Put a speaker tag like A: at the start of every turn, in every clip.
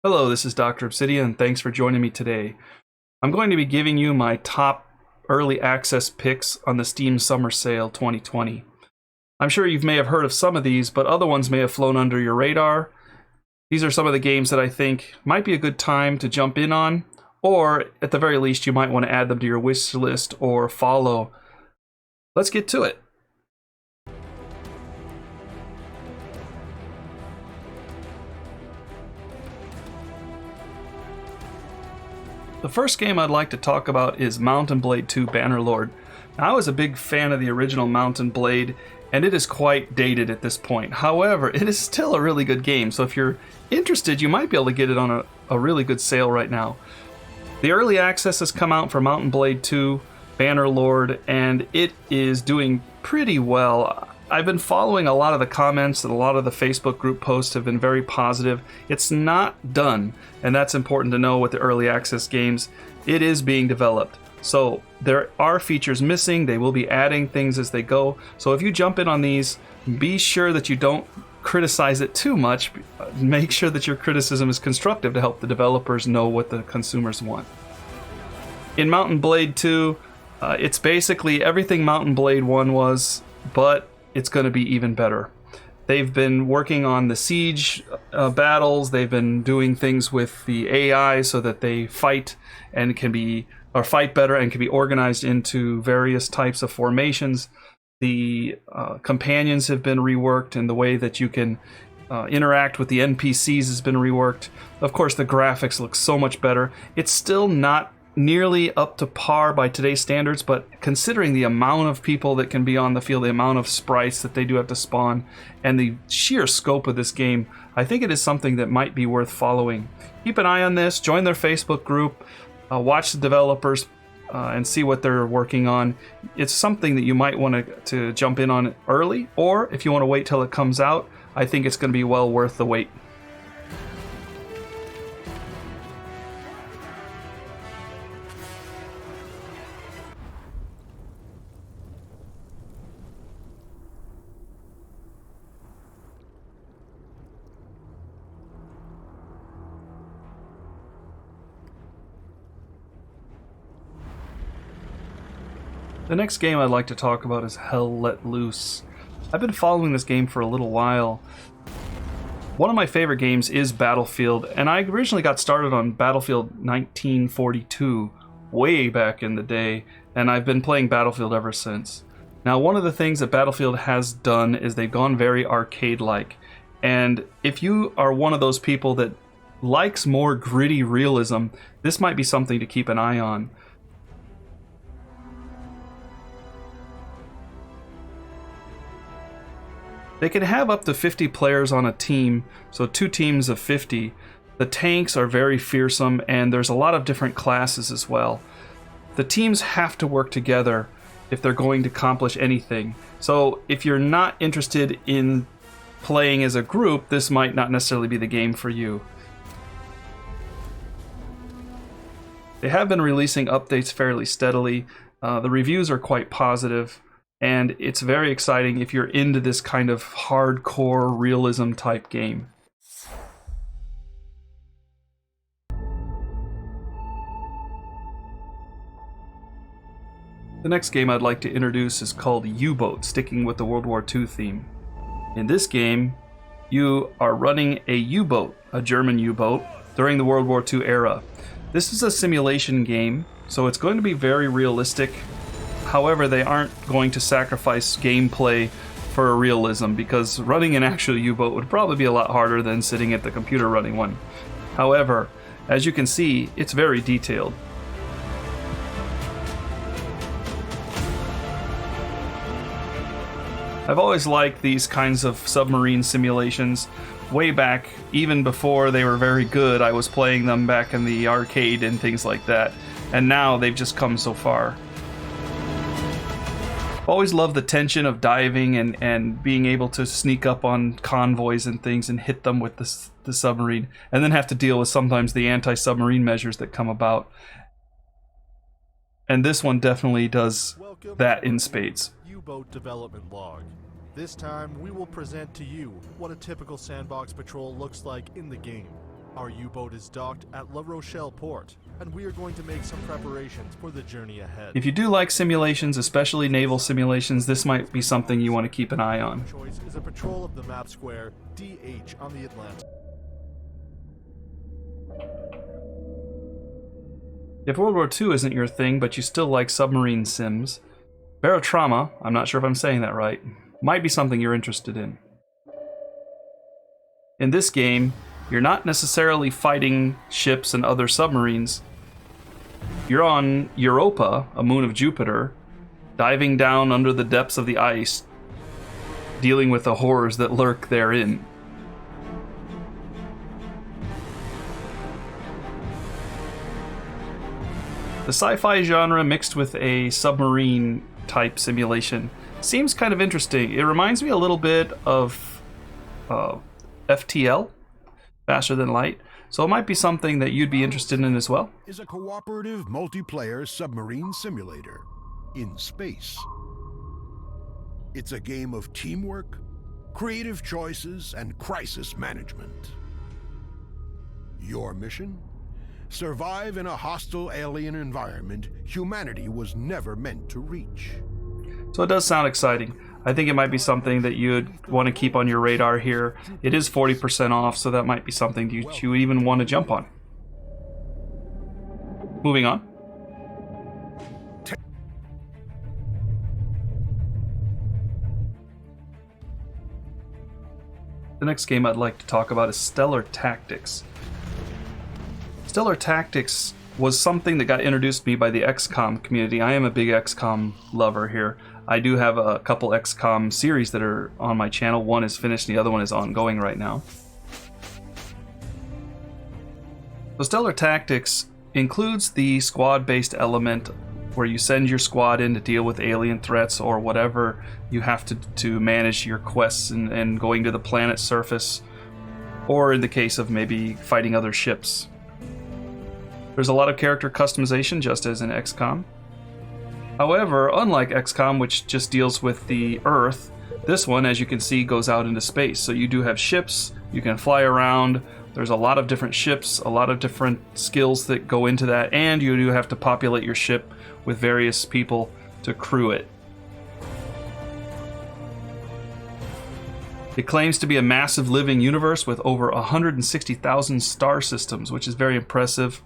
A: Hello, this is Dr. Obsidian, and thanks for joining me today. I'm going to be giving you my top early access picks on the Steam Summer Sale 2020. I'm sure you may have heard of some of these, but other ones may have flown under your radar. These are some of the games that I think might be a good time to jump in on, or at the very least, you might want to add them to your wish list or follow. Let's get to it. The first game I'd like to talk about is Mount & Blade 2 Bannerlord. Now, I was a big fan of the original Mount & Blade, and it is quite dated at this point. However, it is still a really good game, so if you're interested, you might be able to get it on a really good sale right now. The early access has come out for Mount & Blade 2 Bannerlord, and it is doing pretty well. I've been following a lot of the comments, and a lot of the Facebook group posts have been very positive. It's not done, and that's important to know with the early access games. It is being developed. So there are features missing. They will be adding things as they go. So if you jump in on these, be sure that you don't criticize it too much. Make sure that your criticism is constructive to help the developers know what the consumers want. In Mount & Blade 2, it's basically everything Mount & Blade 1 was, but it's going to be even better. They've been working on the siege battles. They've been doing things with the AI so that they fight better and can be organized into various types of formations. The companions have been reworked, and the way that you can interact with the NPCs has been reworked. Of course, the graphics look so much better. It's still not nearly up to par by today's standards, but considering the amount of people that can be on the field, the amount of sprites that they do have to spawn, and the sheer scope of this game, I think it is something that might be worth following. Keep an eye on this, join their Facebook group, watch the developers and see what they're working on. It's something that you might want to jump in on early, or if you want to wait till it comes out, I think it's going to be well worth the wait. The next game I'd like to talk about is Hell Let Loose. I've been following this game for a little while. One of my favorite games is Battlefield, and I originally got started on Battlefield 1942 way back in the day, and I've been playing Battlefield ever since. Now, one of the things that Battlefield has done is they've gone very arcade-like, and if you are one of those people that likes more gritty realism, this might be something to keep an eye on. They can have up to 50 players on a team, so 2 teams of 50. The tanks are very fearsome, and there's a lot of different classes as well. The teams have to work together if they're going to accomplish anything. So if you're not interested in playing as a group, this might not necessarily be the game for you. They have been releasing updates fairly steadily. The reviews are quite positive. And it's very exciting if you're into this kind of hardcore realism type game. The next game I'd like to introduce is called Uboat, sticking with the World War II theme. In this game, you are running a U-boat, a German U-boat, during the World War II era. This is a simulation game, so it's going to be very realistic. However, they aren't going to sacrifice gameplay for realism, because running an actual U-boat would probably be a lot harder than sitting at the computer running one. However, as you can see, it's very detailed. I've always liked these kinds of submarine simulations. Way back, even before they were very good, I was playing them back in the arcade and things like that. And now they've just come so far. Always loved the tension of diving and being able to sneak up on convoys and things and hit them with the submarine, and then have to deal with sometimes the anti-submarine measures that come about. And this one definitely does that in spades.
B: U-boat development log. This time we will present to you what a typical sandbox patrol looks like in the game. Our U-boat is docked at La Rochelle Port, and we are going to make some preparations for the journey ahead.
A: If you do like simulations, especially naval simulations, this might be something you want to keep an eye on.
B: Choice is a patrol of the map square DH on the Atlantic.
A: If World War II isn't your thing, but you still like submarine sims, Barotrauma, I'm not sure if I'm saying that right, might be something you're interested in. In this game, you're not necessarily fighting ships and other submarines. You're on Europa, a moon of Jupiter, diving down under the depths of the ice, dealing with the horrors that lurk therein. The sci-fi genre mixed with a submarine type simulation seems kind of interesting. It reminds me a little bit of FTL, Faster Than Light, so it might be something that you'd be interested in as well.
C: Is a cooperative multiplayer submarine simulator in space. It's a game of teamwork, creative choices, and crisis management. Your mission? Survive in a hostile alien environment humanity was never meant to reach.
A: So it does sound exciting. I think it might be something that you'd want to keep on your radar here. It is 40% off, so that might be something you would even want to jump on. Moving on. The next game I'd like to talk about is Stellar Tactics. Stellar Tactics was something that got introduced to me by the XCOM community. I am a big XCOM lover here. I do have a couple XCOM series that are on my channel. One is finished, and the other one is ongoing right now. So Stellar Tactics includes the squad-based element where you send your squad in to deal with alien threats or whatever you have to manage your quests and going to the planet's surface, or in the case of maybe fighting other ships. There's a lot of character customization, just as in XCOM. However, unlike XCOM, which just deals with the Earth, this one, as you can see, goes out into space. So you do have ships, you can fly around, there's a lot of different ships, a lot of different skills that go into that, and you do have to populate your ship with various people to crew it. It claims to be a massive living universe with over 160,000 star systems, which is very impressive.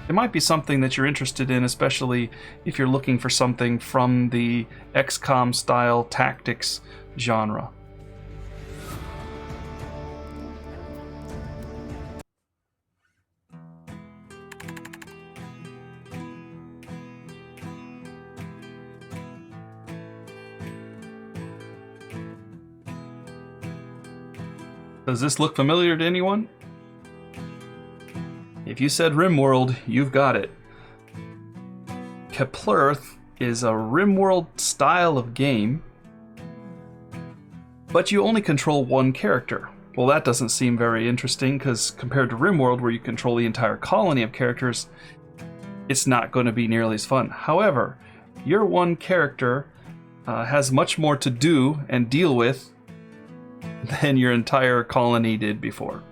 A: It might be something that you're interested in, especially if you're looking for something from the XCOM style tactics genre. Does this look familiar to anyone? If you said RimWorld, you've got it. Keplerth is a RimWorld style of game, but you only control one character. Well, that doesn't seem very interesting, because compared to RimWorld, where you control the entire colony of characters, it's not going to be nearly as fun. However, your one character has much more to do and deal with than your entire colony did before.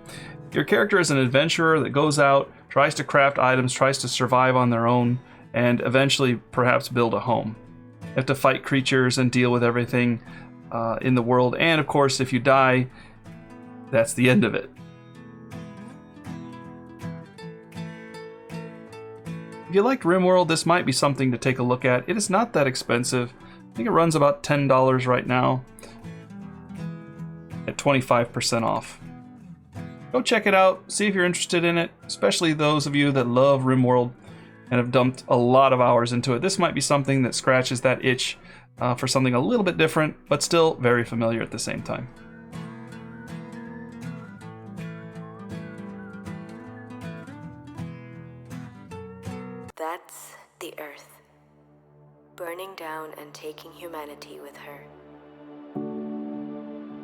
A: Your character is an adventurer that goes out, tries to craft items, tries to survive on their own, and eventually perhaps build a home. You have to fight creatures and deal with everything in the world, and of course, if you die, that's the end of it. If you liked RimWorld, this might be something to take a look at. It is not that expensive. I think it runs about $10 right now at 25% off. Go check it out, see if you're interested in it, especially those of you that love RimWorld and have dumped a lot of hours into it. This might be something that scratches that itch for something a little bit different, but still very familiar at the same time.
D: That's the Earth, burning down and taking humanity with her.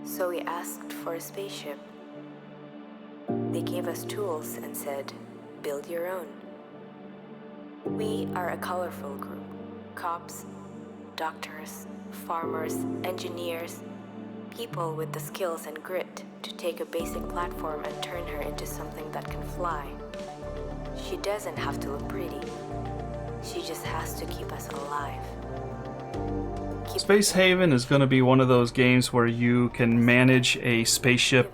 D: So we asked for a spaceship. They gave us tools and said, build your own. We are a colorful group. Cops, doctors, farmers, engineers, people with the skills and grit to take a basic platform and turn her into something that can fly. She doesn't have to look pretty. She just has to keep us alive.
A: Space Haven is going to be one of those games where you can manage a spaceship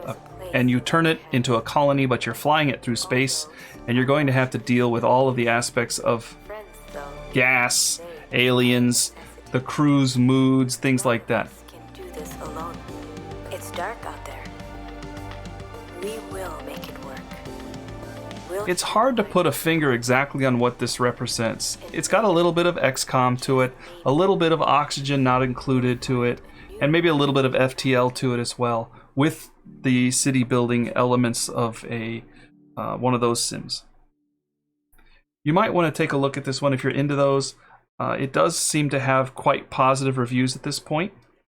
A: and you turn it into a colony, but you're flying it through space, and you're going to have to deal with all of the aspects of gas, aliens, the crew's moods, things like that.
D: Can do this alone. It's dark out there. We will make it work.
A: It's hard to put a finger exactly on what this represents. It's got a little bit of XCOM to it, a little bit of Oxygen not included to it, and maybe a little bit of FTL to it as well, with the city building elements of a one of those sims. You might want to take a look at this one if you're into those. It does seem to have quite positive reviews at this point,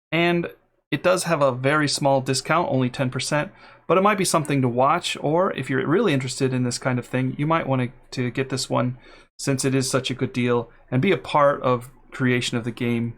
A: and it does have a very small discount, only 10%, but it might be something to watch, or if you're really interested in this kind of thing, you might want to get this one since it is such a good deal and be a part of creation of the game.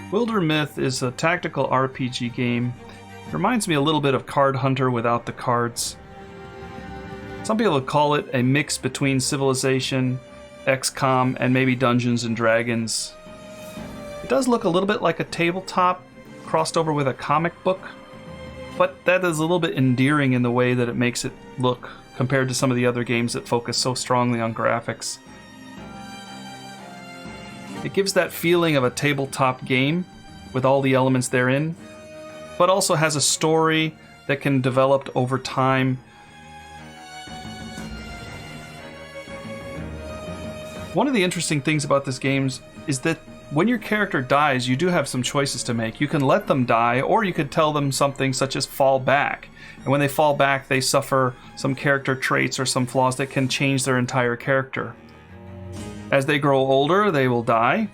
A: Wildermyth is a tactical RPG game. It reminds me a little bit of Card Hunter without the cards. Some people call it a mix between Civilization, XCOM, and maybe Dungeons and Dragons. It does look a little bit like a tabletop crossed over with a comic book, but that is a little bit endearing in the way that it makes it look compared to some of the other games that focus so strongly on graphics. It gives that feeling of a tabletop game with all the elements therein, but also has a story that can develop over time. One of the interesting things about this game is that when your character dies, you do have some choices to make. You can let them die, or you could tell them something such as fall back. And when they fall back, they suffer some character traits or some flaws that can change their entire character. As they grow older, they will die,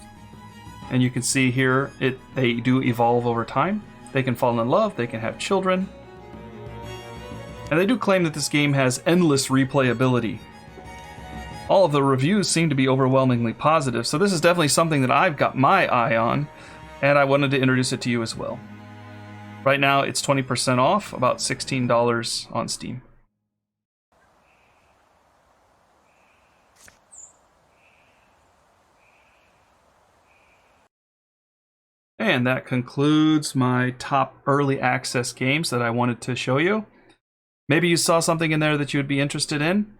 A: and you can see here they do evolve over time. They can fall in love, they can have children, and they do claim that this game has endless replayability. All of the reviews seem to be overwhelmingly positive, so this is definitely something that I've got my eye on, and I wanted to introduce it to you as well. Right now it's 20% off, about $16 on Steam. And that concludes my top early access games that I wanted to show you. Maybe you saw something in there that you would be interested in.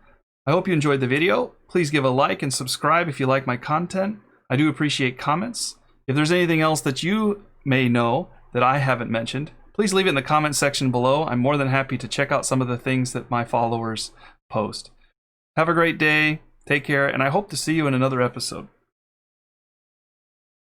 A: I hope you enjoyed the video. Please give a like and subscribe if you like my content. I do appreciate comments. If there's anything else that you may know that I haven't mentioned, please leave it in the comment section below. I'm more than happy to check out some of the things that my followers post. Have a great day, take care, and I hope to see you in another episode.